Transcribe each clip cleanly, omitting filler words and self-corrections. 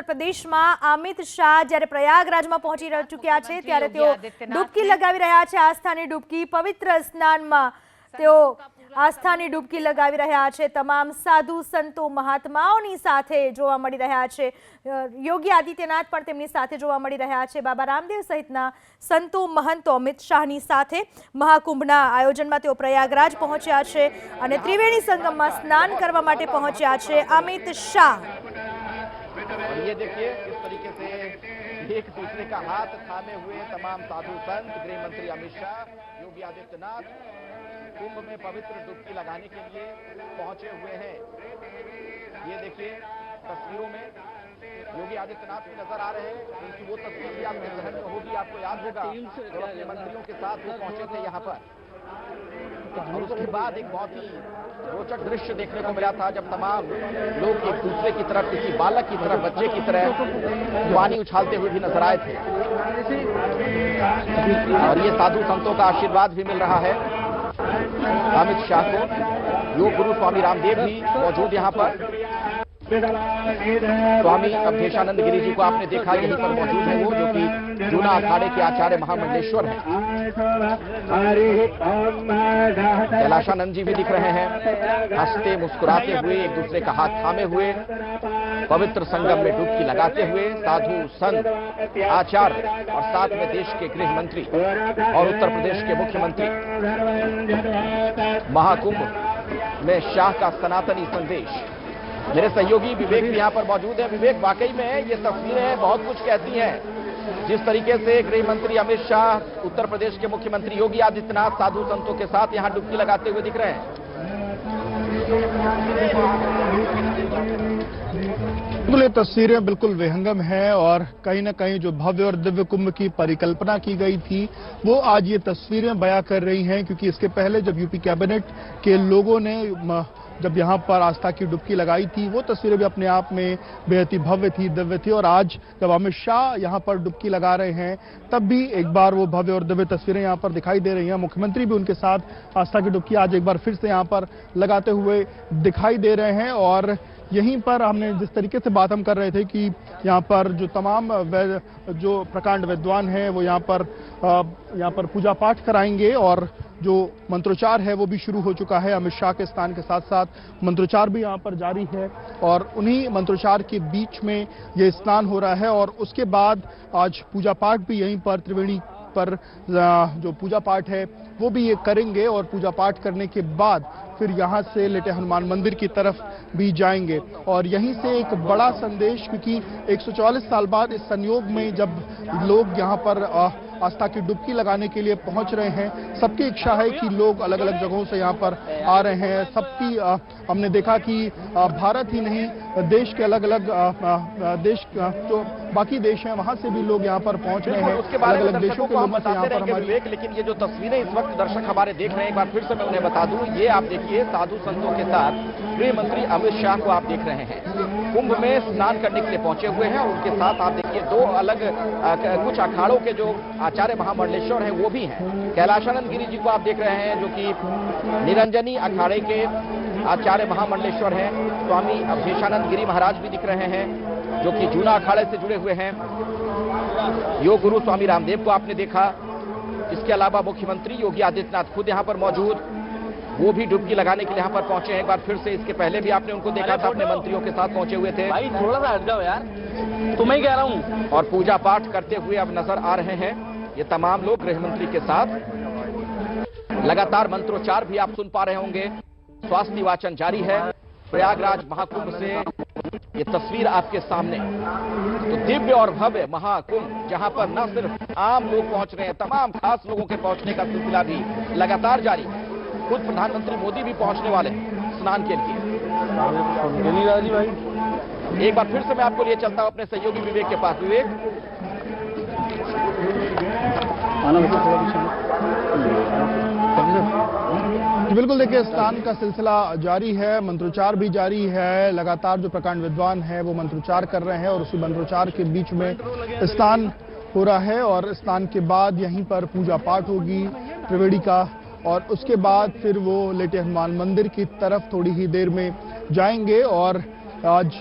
પ્રદેશમાં અમિત શાહ જ્યારે પ્રયાગરાજમાં પહોંચી ચૂક્યા છે ત્યારે તેઓ ડૂબકી લગાવી રહ્યા છે, આસ્થાની ડૂબકી, પવિત્ર સ્નાનમાં તેઓ આસ્થાની ડૂબકી લગાવી રહ્યા છે। તમામ સાધુ સંતો મહાત્માઓની સાથે જોવા મળી રહ્યા છે। યોગી આદિત્યનાથ પણ તેમની સાથે જોવા મળી રહ્યા છે। બાબા રામદેવ સહિતના સંતો મહંતો અમિત શાહની સાથે મહાકુંભના આયોજનમાં તેઓ પ્રયાગરાજ પહોંચ્યા છે અને ત્રિવેણી સંગમમાં સ્નાન કરવા માટે પહોંચ્યા છે અમિત શાહ। और ये देखिए किस तरीके से एक दूसरे का हाथ थामे हुए तमाम साधु संत, गृह मंत्री अमित शाह, योगी आदित्यनाथ कुंभ में पवित्र डुबकी लगाने के लिए पहुंचे हुए हैं। ये देखिए तस्वीरों में योगी आदित्यनाथ भी नजर आ रहे हैं। उनकी वो तस्वीर भी आपके जहन में होगी, आपको याद होगा जब अपने मंत्रियों के साथ वो पहुंचे थे यहाँ पर। और उसके बाद एक बहुत ही रोचक दृश्य देखने को मिला था जब तमाम लोग एक दूसरे की तरफ, किसी बालक की तरफ, बच्चे की तरह पानी उछालते हुए भी नजर आए थे। और ये साधु संतों का आशीर्वाद भी मिल रहा है अमित शाह को। योग गुरु स्वामी रामदेव भी मौजूद यहाँ पर। स्वामी अवधेशानंद गिरी जी को आपने देखा यहीं पर मौजूद है, वो जो कि जूना अखाड़े के आचार्य महामंडलेश्वर हैं। कैलाशानंद जी भी दिख रहे हैं, हंसते मुस्कुराते हुए, एक दूसरे का हाथ थामे हुए, पवित्र संगम में डुबकी लगाते हुए साधु संत, आचार्य और साथ में देश के गृह मंत्री और उत्तर प्रदेश के मुख्यमंत्री। महाकुंभ में शाह का सनातनी संदेश। मेरे सहयोगी विवेक भी यहाँ पर मौजूद है। विवेक, वाकई में ये तस्वीरें बहुत कुछ कहती हैं। जिस तरीके से गृह मंत्री अमित शाह, उत्तर प्रदेश के मुख्यमंत्री योगी आदित्यनाथ साधु संतों के साथ यहाँ डुबकी लगाते हुए दिख रहे हैं। बिल्कुल ये तस्वीरें बिल्कुल विहंगम है और कहीं ना कहीं जो भव्य और दिव्य कुंभ की परिकल्पना की गई थी वो आज ये तस्वीरें बयां कर रही हैं, क्योंकि इसके पहले जब यूपी कैबिनेट के लोगों ने जब यहाँ पर आस्था की डुबकी लगाई थी वो तस्वीरें भी अपने आप में बेहद ही भव्य थी, दिव्य थी। और आज जब अमित शाह यहाँ पर डुबकी लगा रहे हैं तब भी एक बार वो भव्य और दिव्य तस्वीरें यहाँ पर दिखाई दे रही हैं। मुख्यमंत्री भी उनके साथ आस्था की डुबकी आज एक बार फिर से यहाँ पर लगाते हुए दिखाई दे रहे हैं। और यहीं पर हमने जिस तरीके से बात हम कर रहे थे कि यहाँ पर जो तमाम जो प्रकांड विद्वान हैं वो यहाँ पर पूजा पाठ कराएंगे और जो मंत्रोच्चार है वो भी शुरू हो चुका है। अमित शाह के स्थान के साथ साथ मंत्रोच्चार भी यहाँ पर जारी है और उन्हीं मंत्रोच्चार के बीच में ये स्नान हो रहा है। और उसके बाद आज पूजा पाठ भी यहीं पर त्रिवेणी पर जो पूजा पाठ है वो भी ये करेंगे और पूजा पाठ करने के बाद फिर यहाँ से लेटे हनुमान मंदिर की तरफ भी जाएंगे। और यहीं से एक बड़ा संदेश, क्योंकि 144 साल बाद इस संयोग में जब लोग यहाँ पर आस्था की डुबकी लगाने के लिए पहुंच रहे हैं, सबकी इच्छा है कि लोग अलग अलग जगहों से यहाँ पर आ रहे हैं। सबकी हमने देखा कि भारत ही नहीं देश के अलग अलग देश जो बाकी देश हैं वहां से भी लोग यहाँ पर पहुंच रहे हैं। उसके बारे में अलग देशों के लोग बताते रहेंगे विवेक, लेकिन ये जो तस्वीरें इस वक्त दर्शक हमारे देख रहे हैं, एक बार फिर से मैं उन्हें बता दूं, ये आप देखिए साधु संतों के साथ गृह मंत्री अमित शाह को आप देख रहे हैं कुंभ में स्नान करने के लिए पहुंचे हुए हैं। और उनके साथ आप देखिए दो अलग कुछ अखाड़ों के जो आचार्य महामंडलेश्वर हैं वो भी हैं। कैलाशानंद गिरी जी को आप देख रहे हैं जो कि निरंजनी अखाड़े के आचार्य महामंडलेश्वर हैं। स्वामी अवधेशानंद गिरी महाराज भी दिख रहे हैं जो कि जूना अखाड़े से जुड़े हुए हैं। योग गुरु स्वामी रामदेव को आपने देखा। इसके अलावा मुख्यमंत्री योगी आदित्यनाथ खुद यहाँ पर मौजूद, वो भी डुबकी लगाने के लिए यहाँ पर पहुंचे हैं एक बार फिर से। इसके पहले भी आपने उनको देखा था, अपने मंत्रियों के साथ पहुंचे हुए थे। भाई थोड़ा सा हट जाओ यार, तुम्हें कह रहा हूं। और पूजा पाठ करते हुए अब नजर आ रहे हैं ये तमाम लोग गृह मंत्री के साथ। लगातार मंत्रोच्चार भी आप सुन पा रहे होंगे, स्वास्थ्य वाचन जारी है। प्रयागराज महाकुंभ से ये तस्वीर आपके सामने, तो दिव्य और भव्य महाकुंभ जहां पर न सिर्फ आम लोग पहुंच रहे हैं, तमाम खास लोगों के पहुंचने का सिलसिला भी लगातार जारी है। खुद प्रधानमंत्री मोदी भी पहुंचने वाले हैं स्नान के लिए। भाई एक बार फिर से मैं आपको लिए चलता हूं अपने सहयोगी विवेक के पास। विवेक, बिल्कुल देखिए स्नान का सिलसिला जारी है, मंत्रोच्चार भी जारी है। लगातार जो प्रकांड विद्वान है वो मंत्रोच्चार कर रहे हैं और उसी मंत्रोच्चार के बीच में स्नान हो रहा है। और स्नान के बाद यहीं पर पूजा पाठ होगी त्रिवेणी का और उसके बाद फिर वो लेटे हनुमान मंदिर की तरफ थोड़ी ही देर में जाएंगे। और आज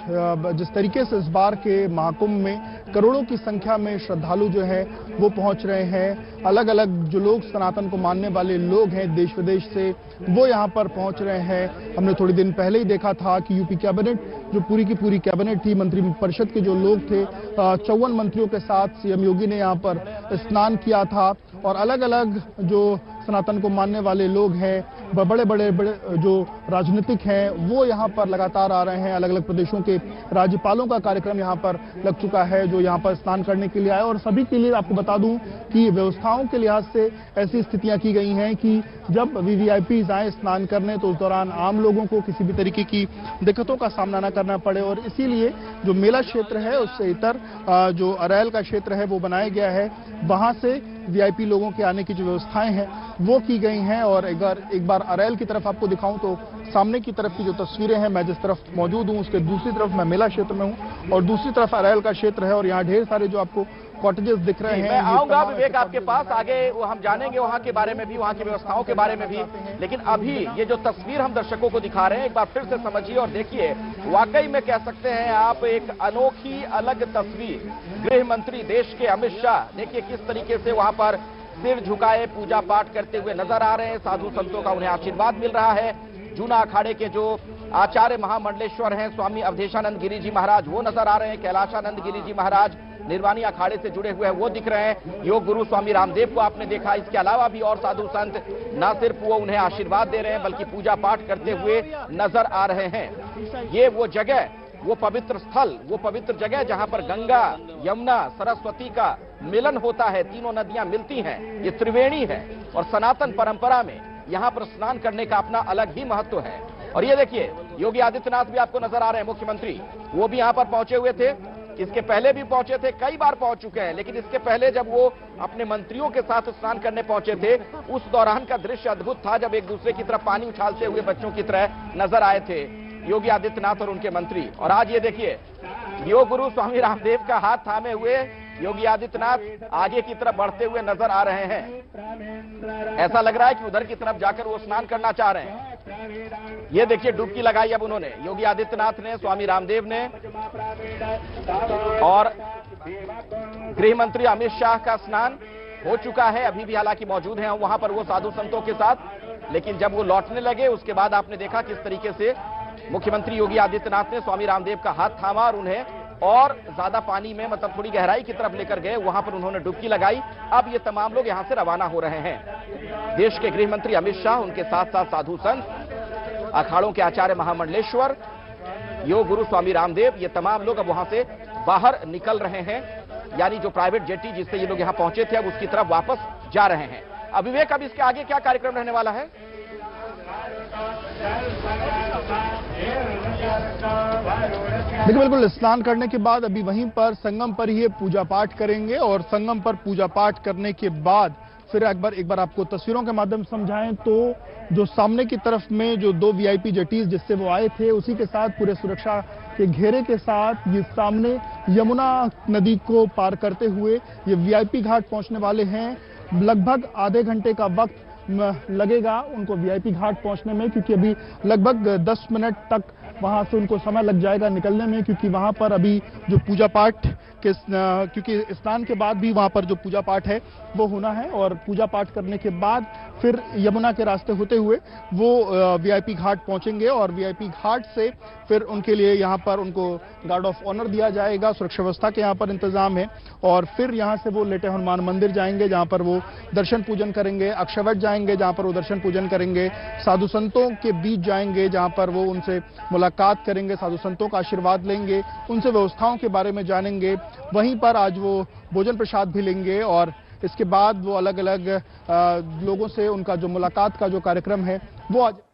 जिस तरीके से इस बार के महाकुंभ में करोड़ों की संख्या में श्रद्धालु जो है वो पहुंच रहे हैं, अलग अलग जो लोग सनातन को मानने वाले लोग हैं देश विदेश से वो यहां पर पहुंच रहे हैं। हमने थोड़ी दिन पहले ही देखा था कि यूपी कैबिनेट जो पूरी की पूरी कैबिनेट थी, मंत्रिपरिषद के जो लोग थे 54 मंत्रियों के साथ सीएम योगी ने यहां पर स्नान किया था और अलग अलग जो सनातन को मानने वाले लोग हैं, बड़े बड़े जो राजनीतिक हैं वो यहाँ पर लगातार आ रहे हैं। अलग अलग प्रदेशों के राज्यपालों का कार्यक्रम यहाँ पर लग चुका है जो यहाँ पर स्नान करने के लिए आए और सभी के लिए आपको बता दूं कि व्यवस्थाओं के लिहाज से ऐसी स्थितियां की गई हैं कि जब वीवीआईपी आए स्नान करने तो उस दौरान आम लोगों को किसी भी तरीके की दिक्कतों का सामना न करना पड़े और इसीलिए जो मेला क्षेत्र है उससे इतर जो अरैल का क्षेत्र है वो बनाया गया है, वहां से वीआईपी लोगों के आने की जो व्यवस्थाएं हैं वो की गई हैं। और एक बार अरैल की तरफ आपको दिखाऊं तो सामने की तरफ की जो तस्वीरें हैं, मैं जिस तरफ मौजूद हूं उसके दूसरी तरफ मैं मेला क्षेत्र में हूं और दूसरी तरफ अरैल का क्षेत्र है और यहाँ ढेर सारे जो आपको कॉटेजेस दिख रहे हैं। मैं आऊंगा विवेक आपके पास, आगे वो हम जानेंगे वहां के बारे में भी, वहां की व्यवस्थाओं के बारे में भी, लेकिन अभी ये जो तस्वीर हम दर्शकों को दिखा रहे हैं एक बार फिर से समझिए और देखिए, वाकई में कह सकते हैं आप एक अनोखी अलग तस्वीर। गृह मंत्री देश के अमित शाह देखिए किस तरीके से वहां पर सिर झुकाए पूजा पाठ करते हुए नजर आ रहे हैं। साधु संतों का उन्हें आशीर्वाद मिल रहा है। जूना अखाड़े के जो आचार्य महामंडलेश्वर हैं स्वामी अवधेशानंद गिरी जी महाराज वो नजर आ रहे हैं। कैलाशानंद गिरी जी महाराज निर्वाणी अखाड़े से जुड़े हुए हैं वो दिख रहे हैं। योग गुरु स्वामी रामदेव को आपने देखा। इसके अलावा भी और साधु संत न सिर्फ वो उन्हें आशीर्वाद दे रहे हैं बल्कि पूजा पाठ करते हुए नजर आ रहे हैं। ये वो जगह, वो पवित्र स्थल, वो पवित्र जगह जहां पर गंगा, यमुना, सरस्वती का मिलन होता है, तीनों नदियां मिलती हैं, ये त्रिवेणी है और सनातन परंपरा में यहां पर स्नान करने का अपना अलग ही महत्व है। और ये देखिए योगी आदित्यनाथ भी आपको नजर आ रहे हैं, मुख्यमंत्री वो भी यहां पर पहुंचे हुए थे। इसके पहले भी पहुंचे थे, कई बार पहुंच चुके हैं, लेकिन इसके पहले जब वो अपने मंत्रियों के साथ स्नान करने पहुंचे थे उस दौरान का दृश्य अद्भुत था, जब एक दूसरे की तरफ पानी उछालते हुए बच्चों की तरह नजर आए थे योगी आदित्यनाथ और उनके मंत्री। और आज ये देखिए योग गुरु स्वामी रामदेव का हाथ थामे हुए योगी आदित्यनाथ आगे की तरफ बढ़ते हुए नजर आ रहे हैं। ऐसा लग रहा है कि उधर की तरफ जाकर वो स्नान करना चाह रहे हैं। ये देखिए डुबकी लगाई अब उन्होंने, योगी आदित्यनाथ ने, स्वामी रामदेव ने, और गृह मंत्री अमित शाह का स्नान हो चुका है। अभी भी हालांकि मौजूद हैं वहां पर वो साधु संतों के साथ, लेकिन जब वो लौटने लगे उसके बाद आपने देखा किस तरीके से मुख्यमंत्री योगी आदित्यनाथ ने स्वामी रामदेव का हाथ थामा और उन्हें और ज्यादा पानी में, मतलब थोड़ी गहराई की तरफ लेकर गए। वहां पर उन्होंने डुबकी लगाई। अब ये तमाम लोग यहां से रवाना हो रहे हैं। देश के गृह मंत्री अमित शाह, उनके साथ साथ साधु संत, अखाड़ों के आचार्य महामंडलेश्वर, योग गुरु स्वामी रामदेव, ये तमाम लोग अब वहां से बाहर निकल रहे हैं, यानी जो प्राइवेट जेटी जिससे ये लोग यहां पहुंचे थे अब उसकी तरफ वापस जा रहे हैं। अविवेक, अब इसके आगे क्या कार्यक्रम रहने वाला है? देखिए बिल्कुल स्नान करने के बाद अभी वहीं पर संगम पर ही पूजा पाठ करेंगे और संगम पर पूजा पाठ करने के बाद फिर एक बार आपको तस्वीरों के माध्यम से समझाएं तो जो सामने की तरफ में जो 2 वीआईपी जेटीज जिससे वो आए थे उसी के साथ पूरे सुरक्षा के घेरे के साथ ये सामने यमुना नदी को पार करते हुए ये वीआईपी घाट पहुंचने वाले हैं। लगभग आधे घंटे का वक्त लगेगा उनको वीआईपी घाट पहुंचने में, क्योंकि अभी लगभग 10 मिनट तक वहां से उनको समय लग जाएगा निकलने में, क्योंकि वहां पर अभी जो पूजा पाठ के क्योंकि स्नान के बाद भी वहां पर जो पूजा पाठ है वो होना है और पूजा पाठ करने के बाद फिर यमुना के रास्ते होते हुए वो वीआईपी घाट पहुंचेंगे और वीआईपी घाट से फिर उनके लिए यहाँ पर उनको गार्ड ऑफ ऑनर दिया जाएगा। सुरक्षा व्यवस्था के यहाँ पर इंतजाम है और फिर यहाँ से वो लेटे हनुमान मंदिर जाएंगे जहाँ पर वो दर्शन पूजन करेंगे, अक्षयवट जाएंगे जहाँ पर वो दर्शन पूजन करेंगे, साधु संतों के बीच जाएंगे जहाँ पर वो उनसे मुलाकात करेंगे, साधु संतों का आशीर्वाद लेंगे, उनसे व्यवस्थाओं के बारे में जानेंगे। वहीं पर आज वो भोजन प्रसाद भी लेंगे और इसके बाद वो अलग अलग लोगों से उनका जो मुलाकात का जो कार्यक्रम है वो आज